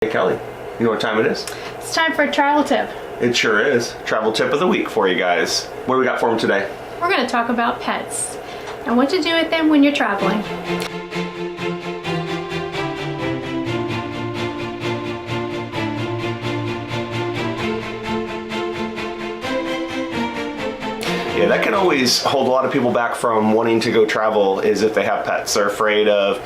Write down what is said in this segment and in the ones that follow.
Hey Kelly, you know what time it is? It's time for a travel tip. It sure is. Travel tip of the week for you guys. What do we got for them today? We're going to talk about pets and what to do with them when you're traveling. Yeah, that can always hold a lot of people back from wanting to go travel, is if they have pets. They're afraid of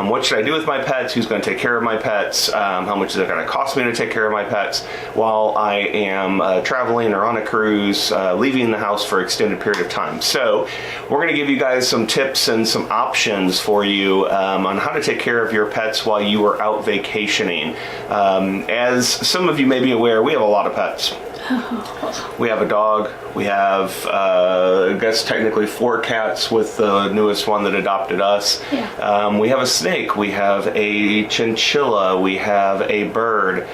what should I do with my pets, who's going to take care of my pets, how much is it going to cost me to take care of my pets while I am traveling or on a cruise, leaving the house for an extended period of time. So we're going to give you guys some tips and some options for you on how to take care of your pets while you are out vacationing. As some of you may be aware, we have a lot of pets. We have a dog. We have, I guess, technically 4 cats with the newest one that adopted us. Yeah. We have a snake. We have a chinchilla. We have a bird.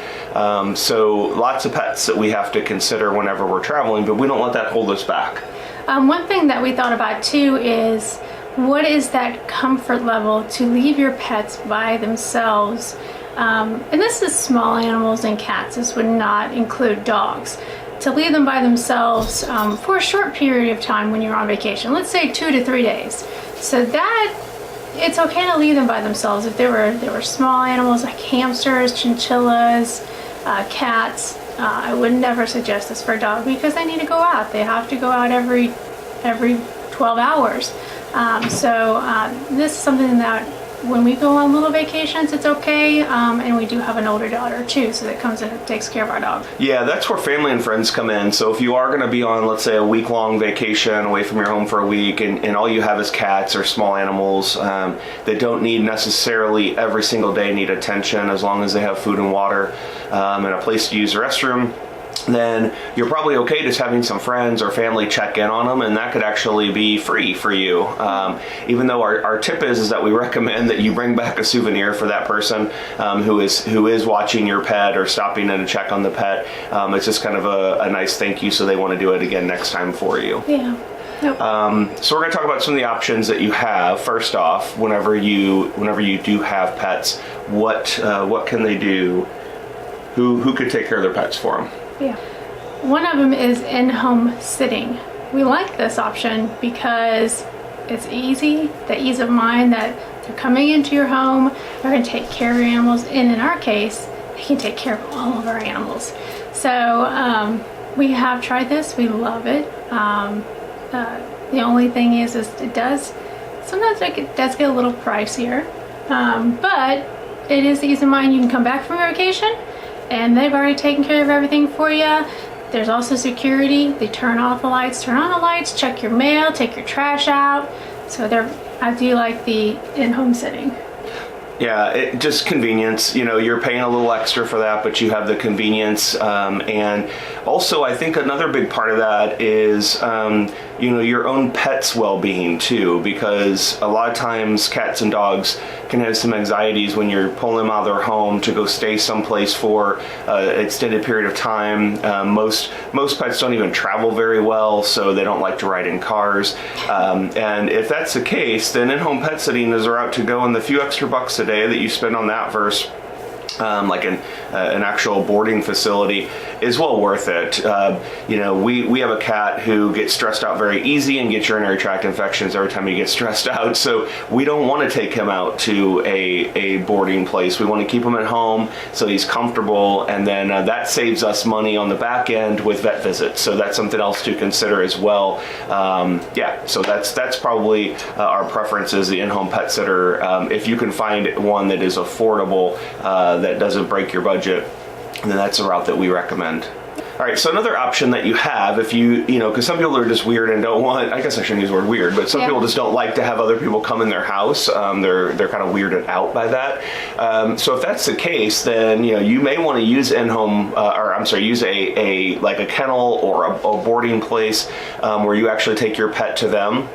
So lots of pets that we have to consider whenever we're traveling, but we don't let that hold us back. One thing that we thought about too is what is that comfort level to leave your pets by themselves? And this is small animals and cats. This would not include dogs. To leave them by themselves for a short period of time when you're on vacation, let's say 2 to 3 days. So that it's okay to leave them by themselves. If there were small animals like hamsters, chinchillas, cats, I would never suggest this for a dog because they need to go out. They have to go out every 12 hours. This is something that when we go on little vacations, it's okay, and we do have an older daughter too, so that comes in and takes care of our dog. Yeah, that's where family and friends come in. So if you are going to be on, let's say, a week-long vacation away from your home for a week, and all you have is cats or small animals that don't need necessarily every single day need attention, as long as they have food and water and a place to use the restroom, then you're probably okay just having some friends or family check in on them, and that could actually be free for you. Even though our tip is that we recommend that you bring back a souvenir for that person who is watching your pet or stopping in to check on the pet. It's just kind of a nice thank you, so they want to do it again next time for you. Yeah. Yep. So we're going to talk about some of the options that you have. First off, whenever you do have pets, what can they do? Who could take care of their pets for them? Yeah. One of them is in-home sitting. We like this option because it's easy, the ease of mind that they're coming into your home, they're going to take care of your animals, and in our case, they can take care of all of our animals. So we have tried this, we love it. The only thing is it does, sometimes it does get a little pricier, but it is the ease of mind. You can come back from your vacation, and they've already taken care of everything for you. There's also security. They turn off the lights, turn on the lights, check your mail, take your trash out. So I do like the in-home sitting. Yeah, just convenience. You're paying a little extra for that, but you have the convenience. And also, I think another big part of that is, your own pet's well-being too, because a lot of times cats and dogs can have some anxieties when you're pulling them out of their home to go stay someplace for an extended period of time. Most pets don't even travel very well, so they don't like to ride in cars. And if that's the case, then in-home pet sitting is a route to go, and the few extra bucks a day that you spend on that versus like an actual boarding facility is well worth it. We have a cat who gets stressed out very easy and gets urinary tract infections every time he gets stressed out. So we don't want to take him out to a boarding place. We want to keep him at home so he's comfortable, and then that saves us money on the back end with vet visits. So that's something else to consider as well. So that's probably our preference is the in-home pet sitter. If you can find one that is affordable, that doesn't break your budget, then that's a route that we recommend. All right, so another option that you have, if because some people are just weird and don't want, I guess I shouldn't use the word weird, but some people just don't like to have other people come in their house. They're kind of weirded out by that. So if that's the case, then you may want to use use a kennel or a boarding place where you actually take your pet to them.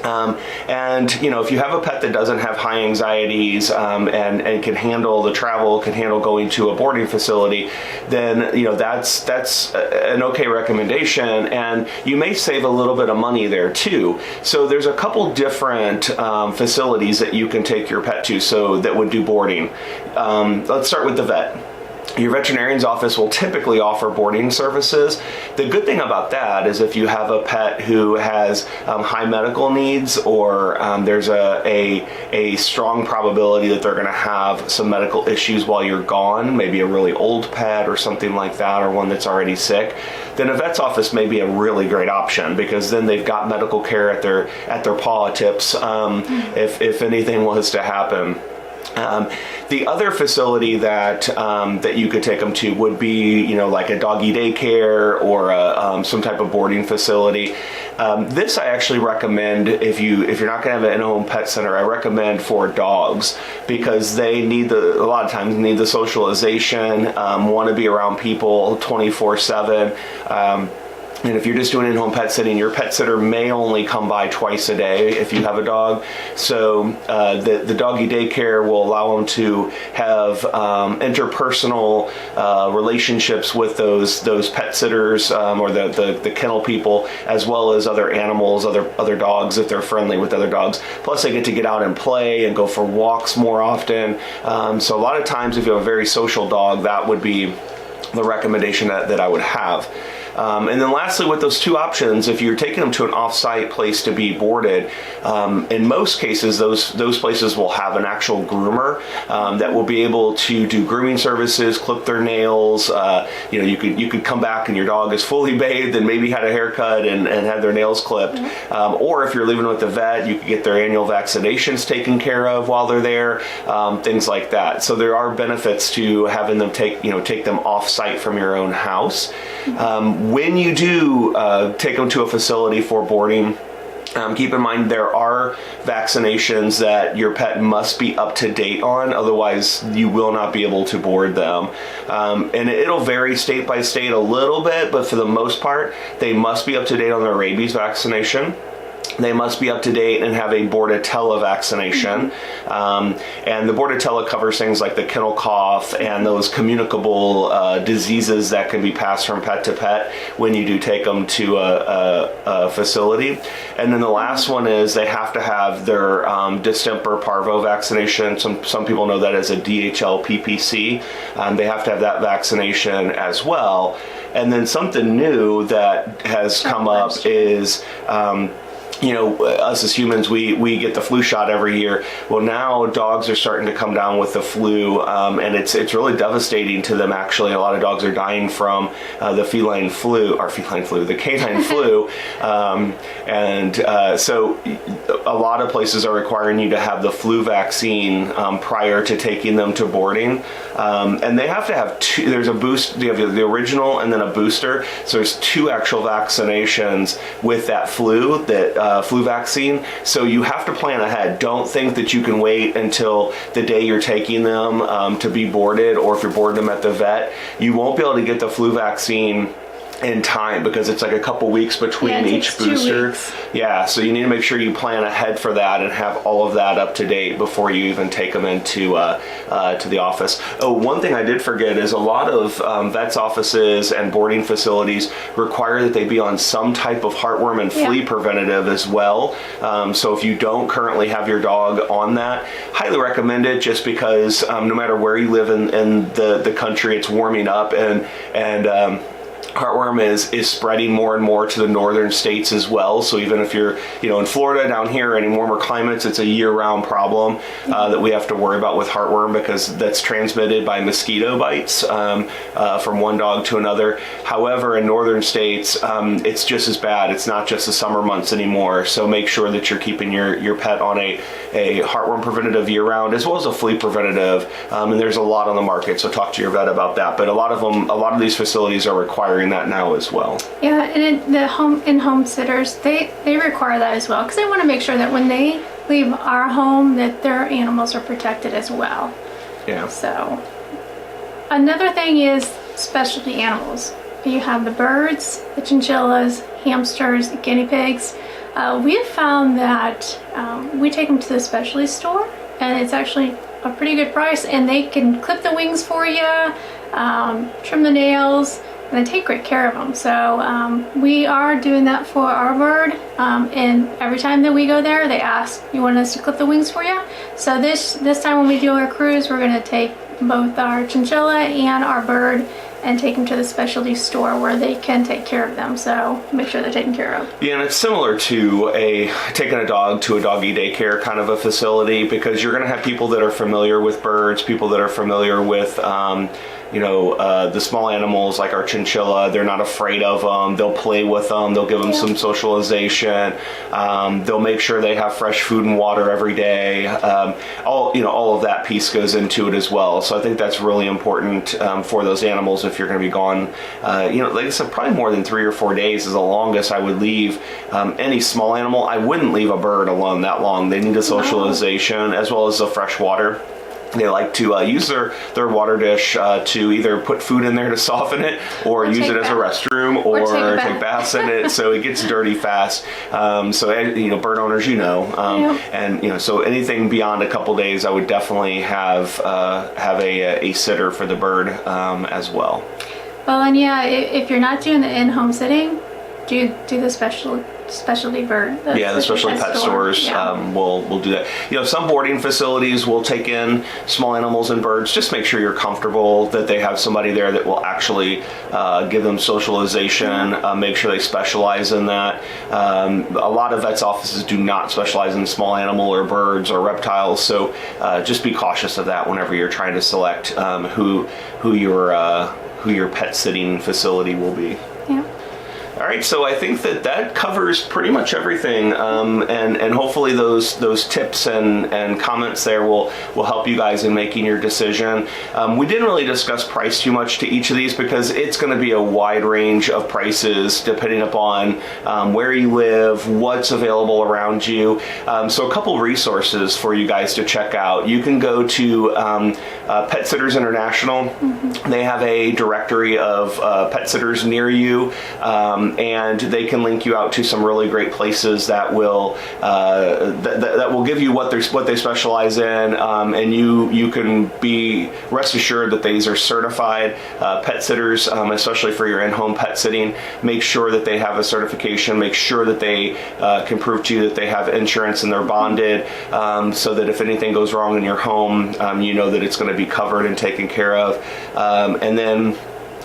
If you have a pet that doesn't have high anxieties and can handle the travel, can handle going to a boarding facility, then that's an okay recommendation, and you may save a little bit of money there too. So there's a couple different facilities that you can take your pet to, so that would do boarding. Let's start with the vet. your veterinarian's office will typically offer boarding services. The good thing about that is if you have a pet who has high medical needs, or there's a strong probability that they're going to have some medical issues while you're gone, maybe a really old pet or something like that, or one that's already sick, then a vet's office may be a really great option, because then they've got medical care at their paw tips if anything was to happen. The other facility that you could take them to would be, like a doggy daycare or some type of boarding facility. This I actually recommend if you're not going to have an in-home pet center. I recommend for dogs, because they a lot of times need the socialization, want to be around people 24/7. And if you're just doing in-home pet sitting, your pet sitter may only come by twice a day if you have a dog. So the doggy daycare will allow them to have interpersonal relationships with those pet sitters or the kennel people, as well as other animals, other dogs if they're friendly with other dogs. Plus they get out and play and go for walks more often. So a lot of times if you have a very social dog, that would be the recommendation that I would have. And then lastly, with those two options, if you're taking them to an off-site place to be boarded, in most cases, those places will have an actual groomer that will be able to do grooming services, clip their nails. You could come back and your dog is fully bathed and maybe had a haircut and had their nails clipped. Or if you're leaving with the vet, you could get their annual vaccinations taken care of while they're there, things like that. So there are benefits to having them take them off-site from your own house. When you do take them to a facility for boarding, keep in mind there are vaccinations that your pet must be up to date on, otherwise you will not be able to board them. And it'll vary state by state a little bit, but for the most part, they must be up to date on their rabies vaccination. They must be up to date and have a Bordetella vaccination. And the Bordetella covers things like the kennel cough and those communicable diseases that can be passed from pet to pet when you do take them to a facility. And then the last one is they have to have their distemper parvo vaccination. Some people know that as a DHL PPC. They have to have that vaccination as well. And then something new that has come up is us as humans, we get the flu shot every year. Well, now dogs are starting to come down with the flu, and it's really devastating to them, actually. A lot of dogs are dying from the canine flu. So a lot of places are requiring you to have the flu vaccine prior to taking them to boarding. And they have to have two. There's a boost. You have the original and then a booster. So there's two actual vaccinations with that flu vaccine. So you have to plan ahead. Don't think that you can wait until the day you're taking them to be boarded, or if you're boarding them at the vet. You won't be able to get the flu vaccine in time, because it's like a couple weeks between each booster. Yeah, so you need to make sure you plan ahead for that and have all of that up to date before you even take them into to the office. Oh, one thing I did forget is a lot of vets' offices and boarding facilities require that they be on some type of heartworm and flea preventative as well. So if you don't currently have your dog on that, highly recommend it, just because no matter where you live in the country, it's warming up, and heartworm is spreading more and more to the northern states as well. So even if you're, in Florida down here, any warmer climates, it's a year-round problem that we have to worry about with heartworm, because that's transmitted by mosquito bites from one dog to another. However, in northern states, it's just as bad. It's not just the summer months anymore. So make sure that you're keeping your pet on a heartworm preventative year-round, as well as a flea preventative. And there's a lot on the market, so talk to your vet about that. But a lot of these facilities are requiring that now as well. Yeah, and the in-home sitters, they require that as well, because they want to make sure that when they leave our home, that their animals are protected as well. Yeah. So another thing is specialty animals. You have the birds, the chinchillas, hamsters, guinea pigs. We have found that we take them to the specialty store, and it's actually a pretty good price, and they can clip the wings for you, trim the nails, and they take great care of them. So we are doing that for our bird, and every time that we go there, they ask, you want us to clip the wings for you? So this time when we do our cruise, we're going to take both our chinchilla and our bird and take them to the specialty store where they can take care of them. So make sure they're taken care of. Yeah, and it's similar to taking a dog to a doggy daycare kind of a facility, because you're going to have people that are familiar with birds, people that are familiar with the small animals like our chinchilla. They're not afraid of them. They'll play with them. They'll give them some socialization. They'll make sure they have fresh food and water every day. All of that piece goes into it as well. So I think that's really important for those animals if you're going to be gone. Like I said, probably more than 3 or 4 days is the longest I would leave any small animal. I wouldn't leave a bird alone that long. They need a socialization as well as the fresh water. They like to use their water dish to either put food in there to soften it, or use it as a restroom, or take baths in it. So it gets dirty fast. Bird owners, and so anything beyond a couple days, I would definitely have a sitter for the bird as well. Well, and if you're not doing the in-home sitting, do the specialty bird. The specialty pet stores will do that. Some boarding facilities will take in small animals and birds. Just make sure you're comfortable that they have somebody there that will actually give them socialization. Make sure they specialize in that. A lot of vets' offices do not specialize in small animal or birds or reptiles, so just be cautious of that whenever you're trying to select who your pet sitting facility will be. Yeah. All right, so I think that covers pretty much everything, and hopefully those tips and comments there will help you guys in making your decision. We didn't really discuss price too much to each of these because it's going to be a wide range of prices depending upon where you live, what's available around you. So a couple resources for you guys to check out. You can go to Pet Sitters International. Mm-hmm. They have a directory of pet sitters near you. And they can link you out to some really great places that will that will give you what they specialize in, and you can be rest assured that these are certified pet sitters, especially for your in-home pet sitting. Make sure that they have a certification. Make sure that they can prove to you that they have insurance and they're bonded, so that if anything goes wrong in your home, you know that it's going to be covered and taken care of, and then.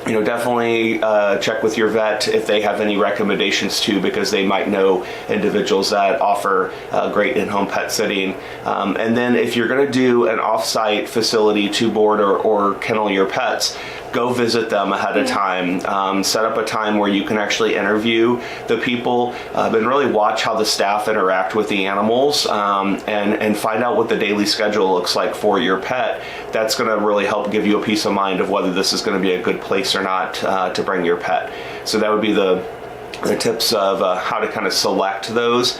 Definitely check with your vet if they have any recommendations too, because they might know individuals that offer great in-home pet sitting. And then if you're going to do an off-site facility to board or kennel your pets, go visit them ahead of time. Set up a time where you can actually interview the people and really watch how the staff interact with the animals, and find out what the daily schedule looks like for your pet. That's going to really help give you a peace of mind of whether this is going to be a good place or not to bring your pet. So that would be the tips of how to kind of select those.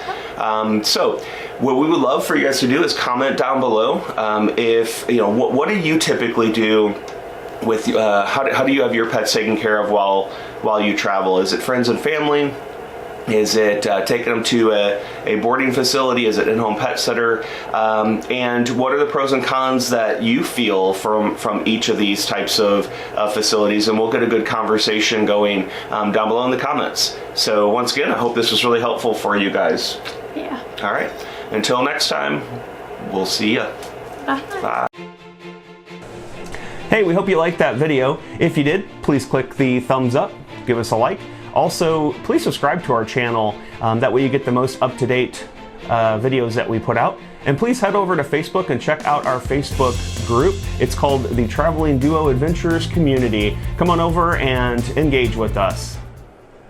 So what we would love for you guys to do is comment down below if what do you typically do with how do you have your pets taken care of while you travel? Is it friends and family? Is it taking them to a boarding facility? Is it in-home pet sitter? And what are the pros and cons that you feel from each of these types of facilities? And we'll get a good conversation going down below in the comments. So once again, I hope this was really helpful for you guys. Yeah. All right. Until next time, we'll see ya. Bye. Bye. Hey, we hope you liked that video. If you did, please click the thumbs up, give us a like. Also, please subscribe to our channel. That way you get the most up-to-date videos that we put out. And please head over to Facebook and check out our Facebook group. It's called the Traveling Duo Adventurers Community. Come on over and engage with us.